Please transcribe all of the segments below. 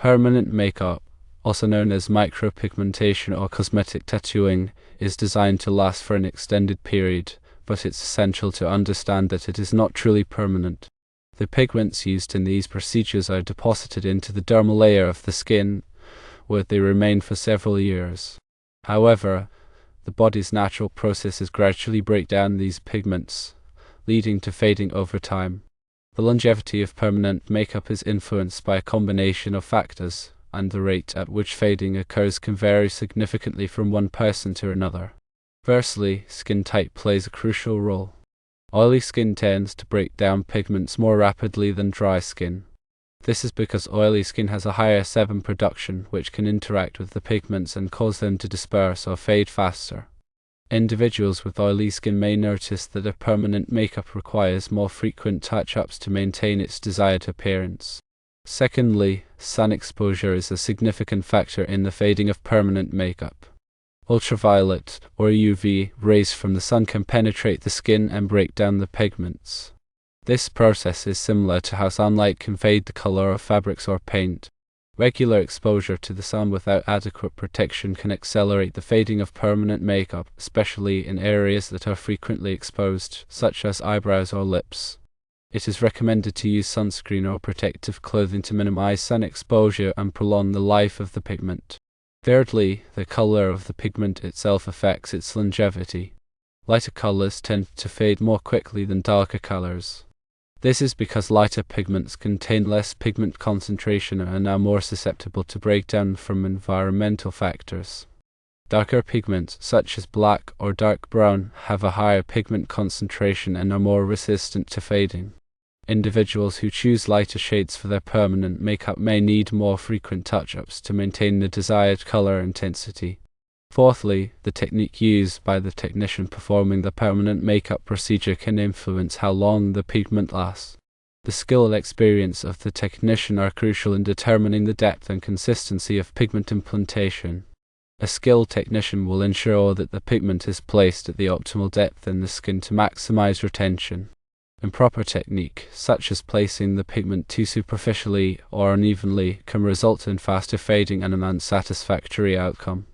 Permanent makeup, also known as micropigmentation or cosmetic tattooing, is designed to last for an extended period, but it's essential to understand that it is not truly permanent. The pigments used in these procedures are deposited into the dermal layer of the skin, where they remain for several years. However, the body's natural processes gradually break down these pigments, leading to fading over time. The longevity of permanent makeup is influenced by a combination of factors, and the rate at which fading occurs can vary significantly from one person to another. Firstly, skin type plays a crucial role. Oily skin tends to break down pigments more rapidly than dry skin. This is because oily skin has a higher sebum production, which can interact with the pigments and cause them to disperse or fade faster. Individuals with oily skin may notice that a permanent makeup requires more frequent touch-ups to maintain its desired appearance. Secondly, sun exposure is a significant factor in the fading of permanent makeup. Ultraviolet, or UV, rays from the sun can penetrate the skin and break down the pigments. This process is similar to how sunlight can fade the color of fabrics or paint. Regular exposure to the sun without adequate protection can accelerate the fading of permanent makeup, especially in areas that are frequently exposed, such as eyebrows or lips. It is recommended to use sunscreen or protective clothing to minimize sun exposure and prolong the life of the pigment. Thirdly, the color of the pigment itself affects its longevity. Lighter colors tend to fade more quickly than darker colors. This is because lighter pigments contain less pigment concentration and are more susceptible to breakdown from environmental factors. Darker pigments, such as black or dark brown, have a higher pigment concentration and are more resistant to fading. Individuals who choose lighter shades for their permanent makeup may need more frequent touch-ups to maintain the desired color intensity. Fourthly, the technique used by the technician performing the permanent makeup procedure can influence how long the pigment lasts. The skill and experience of the technician are crucial in determining the depth and consistency of pigment implantation. A skilled technician will ensure that the pigment is placed at the optimal depth in the skin to maximize retention. Improper technique, such as placing the pigment too superficially or unevenly, can result in faster fading and an unsatisfactory outcome.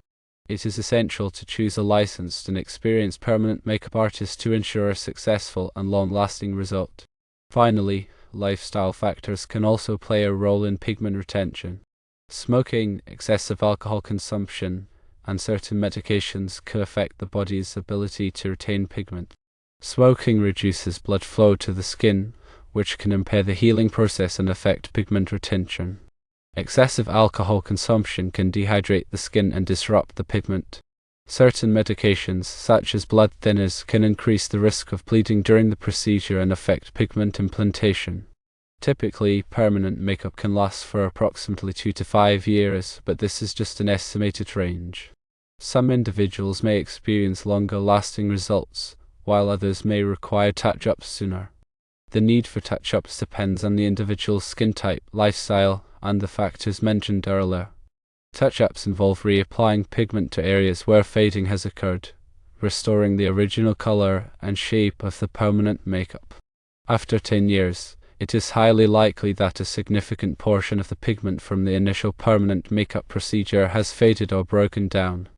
It is essential to choose a licensed and experienced permanent makeup artist to ensure a successful and long-lasting result. Finally, lifestyle factors can also play a role in pigment retention. Smoking, excessive alcohol consumption, and certain medications can affect the body's ability to retain pigment. Smoking reduces blood flow to the skin, which can impair the healing process and affect pigment retention. Excessive alcohol consumption can dehydrate the skin and disrupt the pigment. Certain medications, such as blood thinners, can increase the risk of bleeding during the procedure and affect pigment implantation. Typically, permanent makeup can last for approximately 2 to 5 years, but this is just an estimated range. Some individuals may experience longer-lasting results, while others may require touch-ups sooner. The need for touch-ups depends on the individual's skin type, lifestyle, and the factors mentioned earlier. Touch-ups involve reapplying pigment to areas where fading has occurred, restoring the original color and shape of the permanent makeup. After 10 years, it is highly likely that a significant portion of the pigment from the initial permanent makeup procedure has faded or broken down.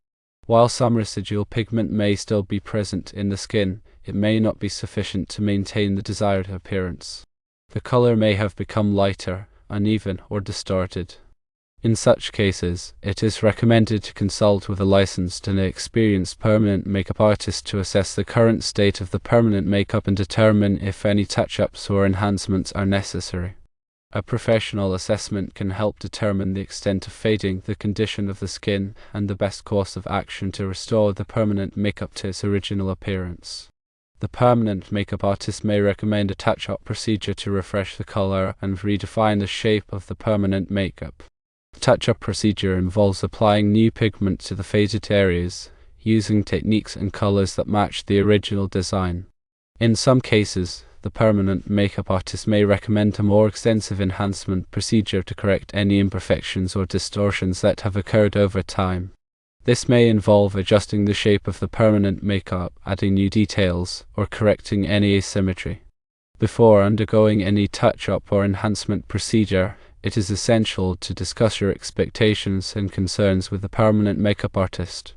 While some residual pigment may still be present in the skin, it may not be sufficient to maintain the desired appearance. The color may have become lighter, uneven, or distorted. In such cases, it is recommended to consult with a licensed and experienced permanent makeup artist to assess the current state of the permanent makeup and determine if any touch-ups or enhancements are necessary. A professional assessment can help determine the extent of fading, the condition of the skin, and the best course of action to restore the permanent makeup to its original appearance. The permanent makeup artist may recommend a touch-up procedure to refresh the color and redefine the shape of the permanent makeup. The touch-up procedure involves applying new pigment to the faded areas, using techniques and colors that match the original design. In some cases, the permanent makeup artist may recommend a more extensive enhancement procedure to correct any imperfections or distortions that have occurred over time. This may involve adjusting the shape of the permanent makeup, adding new details, or correcting any asymmetry. Before undergoing any touch-up or enhancement procedure, It is essential to discuss your expectations and concerns with the permanent makeup artist.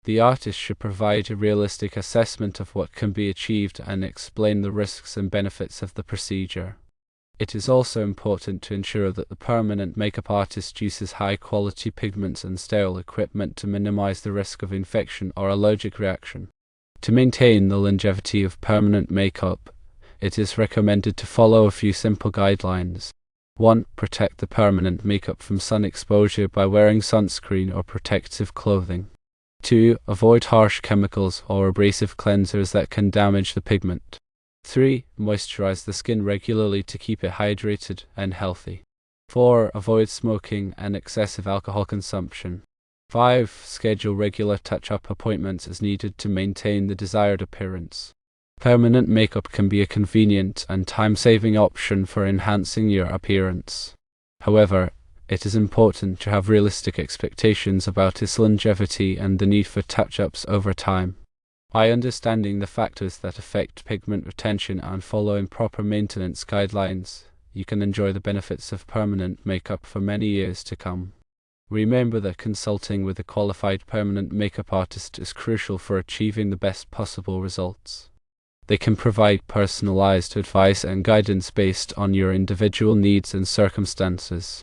The artist should provide a realistic assessment of what can be achieved and explain the risks and benefits of the procedure. It is also important to ensure that the permanent makeup artist uses high-quality pigments and sterile equipment to minimize the risk of infection or allergic reaction. To maintain the longevity of permanent makeup, it is recommended to follow a few simple guidelines. 1. Protect the permanent makeup from sun exposure by wearing sunscreen or protective clothing. 2. Avoid harsh chemicals or abrasive cleansers that can damage the pigment. 3. Moisturize the skin regularly to keep it hydrated and healthy. 4. Avoid smoking and excessive alcohol consumption. 5. Schedule regular touch-up appointments as needed to maintain the desired appearance. Permanent makeup can be a convenient and time-saving option for enhancing your appearance. However, it is important to have realistic expectations about its longevity and the need for touch-ups over time. By understanding the factors that affect pigment retention and following proper maintenance guidelines, you can enjoy the benefits of permanent makeup for many years to come. Remember that consulting with a qualified permanent makeup artist is crucial for achieving the best possible results. They can provide personalized advice and guidance based on your individual needs and circumstances.